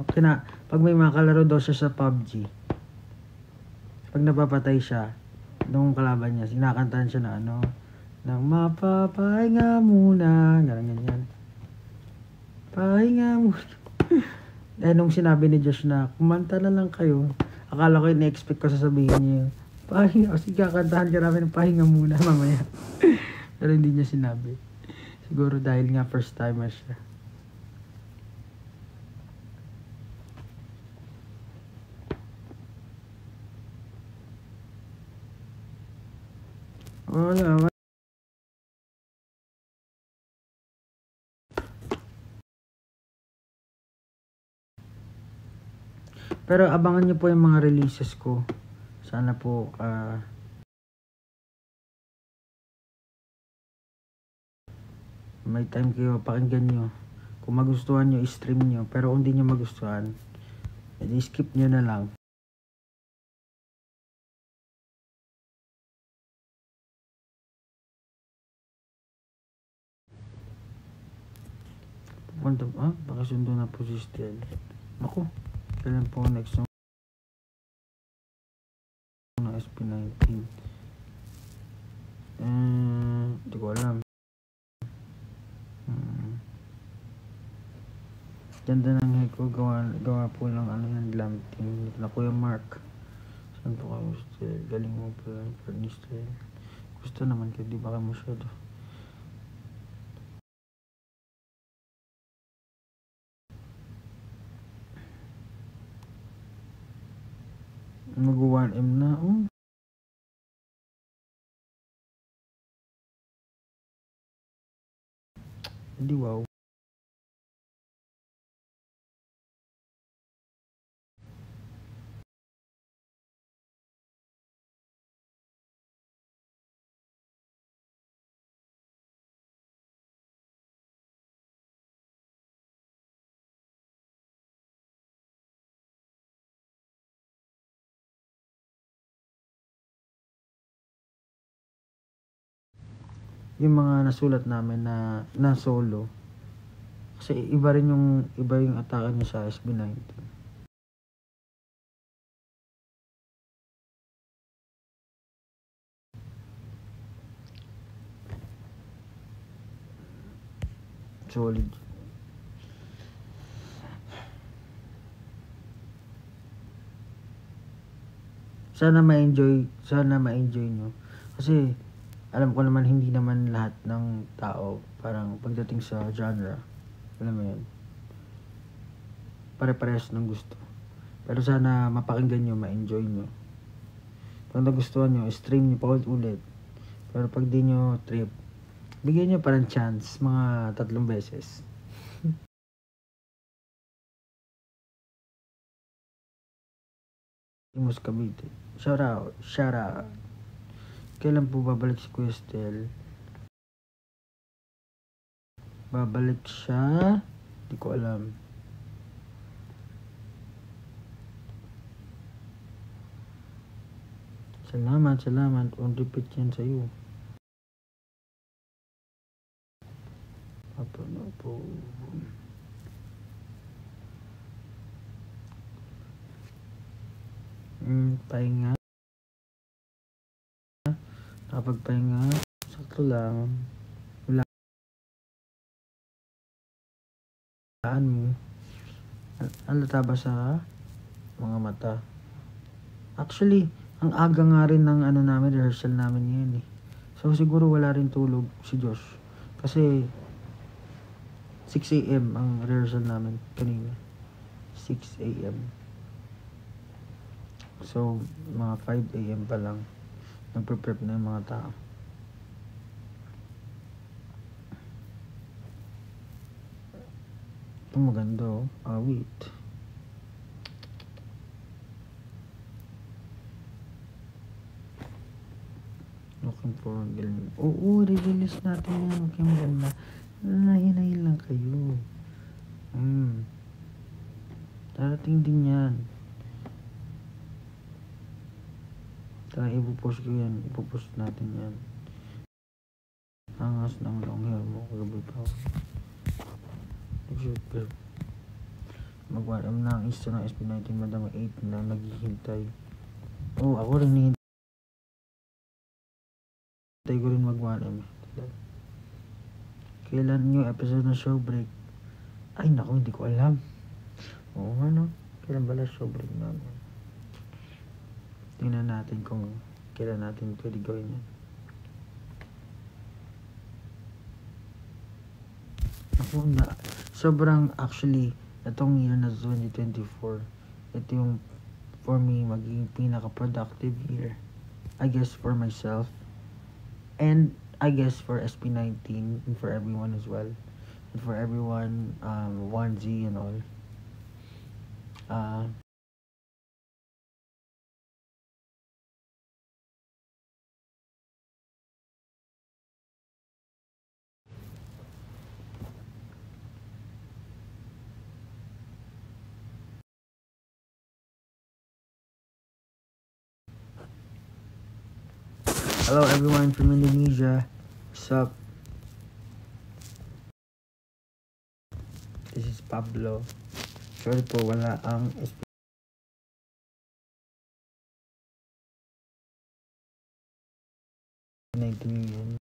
Pag may mga kalaro daw siya sa PUBG, pag napapatay siya, nung kalaban niya, sinakantahan siya na ano, nang mapapahinga muna, ganyan. Pahinga muna. Nung sinabi ni Josh na, kumanta na lang kayo, akala ko in-expect ko sasabihin niya, pahinga, sige, kakantahan ka namin ng pahinga muna mamaya. Pero hindi niya sinabi. Siguro dahil nga first timer siya. Wala. Pero abangan niyo po yung mga releases ko. Sana po, may time kayo, pakinggan nyo. Kung magustuhan nyo, stream nyo. Pero kung di nyo magustuhan, edi skip nyo na lang. Bakasundo na po si Stel. Ako, kailan po next song ng SP19? Hindi ko alam. Ganda ng hair ko, gawa po ng ano yan, glam team na Kuya Mark. Saan po kayo, Stel? Galing mo po lang, Fernie Stel. Gusto naman kayo, di ba kayo masyado? Mag-1M na, Hindi, wow. Yung mga nasulat namin na solo. Kasi iba yung atake niya sa SB19. Solid. Sana ma-enjoy nyo. Kasi alam ko naman hindi naman lahat ng tao parang pagdating sa genre, alam mo yun, pare-parehas ng gusto. Pero sana mapakinggan nyo, ma-enjoy nyo. Pag nagustuhan nyo, stream nyo pa ulit. Pero pag di nyo trip, bigyan nyo parang chance, mga 3 beses. Imus Cavite. Shout out. Kailan po babalik si Kuya Stel? Babalik siya? Hindi ko alam. Salamat. On repeat yan sa'yo. Apa na po. Pahinga. Kapagpahinga. Sakto lang. Hulaan mo. Alata ba sa mga mata? Actually, ang aga nga rin ng rehearsal namin ngayon eh. So siguro wala rin tulog si Josh. Kasi 6 AM ang rehearsal namin kanina. 6 AM. So mga 5 AM pa lang nagpe-prep na yung mga tao. Ito maganda oh. Wait. Looking for galing. Oo, release natin yan. Okay, maganda. Nahinahin lang kayo. Darating din yan. Tara, ipopost ko yan. Ipopost natin yan. Angas ng long hair mo. Gabi pa ako. Nag-shoot pero Mag-1M na ang isa ng SB19 madama 8 na naghihintay. Ako rin hihintay ko rin mag-1M. Kailan yung episode ng show break? Ay naku, hindi ko alam. Kailan bala show break namin? Tingnan natin kung kailan natin pwede gawin yan. Sobrang actually itong year na 2024, ito yung for me maging pinaka-productive year, I guess, for myself, and I guess for SB19 and for everyone as well, and for everyone 1Z and all. Hello everyone from Indonesia. What's up? This is Pablo. Sorry po, wala ang SB19 yun.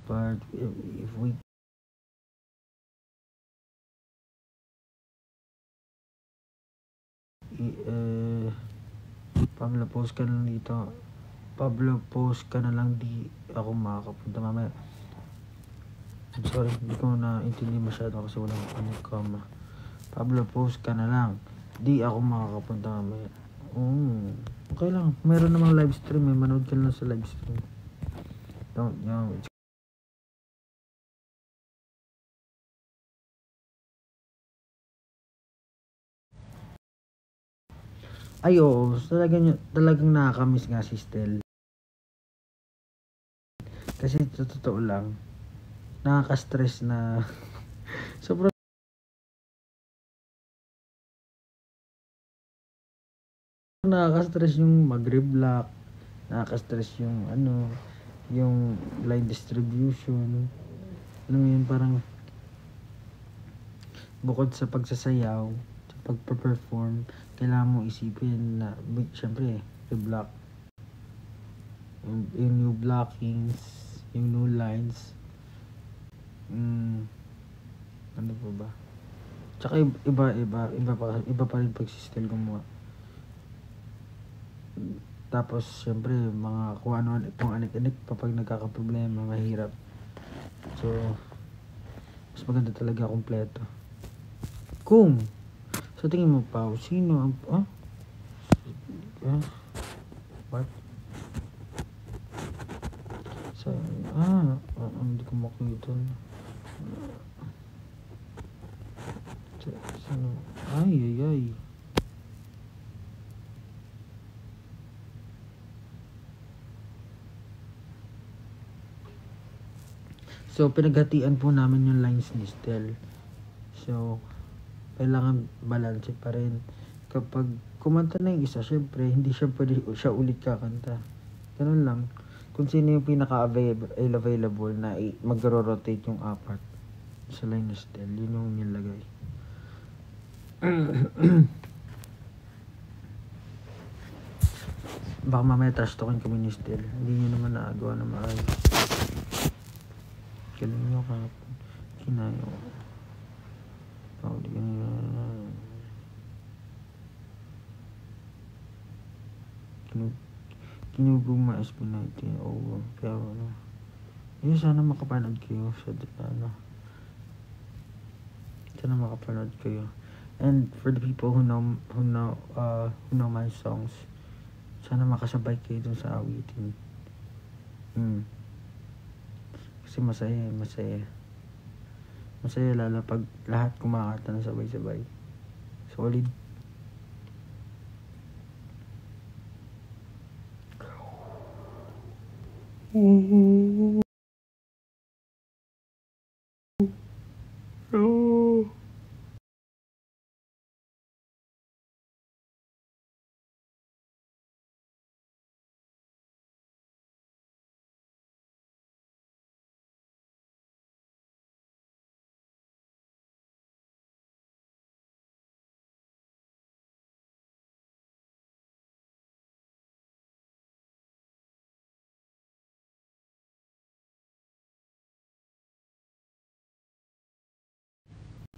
But if we Pablo, post ka na lang dito. Pablo, post ka na lang, di ako makakapunta mamaya. I'm sorry, hindi ko na intindi masyado kasi walang comma. Pablo, post ka na lang, di ako makakapunta mamaya. Okay lang, meron namang live stream manood ka lang sa live stream. Ay oo, talagang nakakamiss nga si Stel. Kasi totoo lang, nakaka-stress na sobrang nakaka-stress yung mag-reblock, nakaka-stress yung yung line distribution. Alam mo yun, parang bukod sa pagsasayaw, sa pagpa-perform, kailangan mo isipin na syempre reblock, yung new blockings, yung new lines, ano pa ba? Tsaka iba pa rin pag si Stel gumawa. Tapos syempre mga kung anik-anik pa pag nagkakaproblema, mahirap. So mas maganda talaga kompleto. Kung sa tingin mo pa, sino ang what? Hindi ko makita. Sino? Ay. So, pinaghatian po namin yung lines ni Stel. So, kailangan balance pa rin. Kapag kumanta na yung isa, syempre, hindi siya pwede siya ulit kakanta. Ganun lang. Kung sino yung pinaka-available na mag-rotate yung apat sa line ni Stel, yun yung nilagay. Baka mamaya trash talkin kami ni Stel. Hindi nyo naman naagawa na maayos. Kailan nyo kahapon kinayo. Kinugong maas po natin. Pero sana makapanood kayo sa sana makapanood kayo. And for the people who know my songs, sana makasabay kayo dun sa awitin. Kasi masaya lalo pag lahat kumakanta na sabay-sabay. Solid.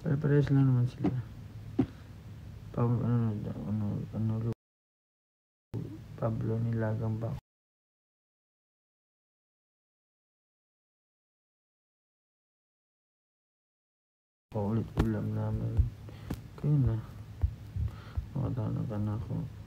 Pare-parehas lang naman sila. Pablo nilagang baka. Paulit ulam namin. Kaya na. Makatanakan ako.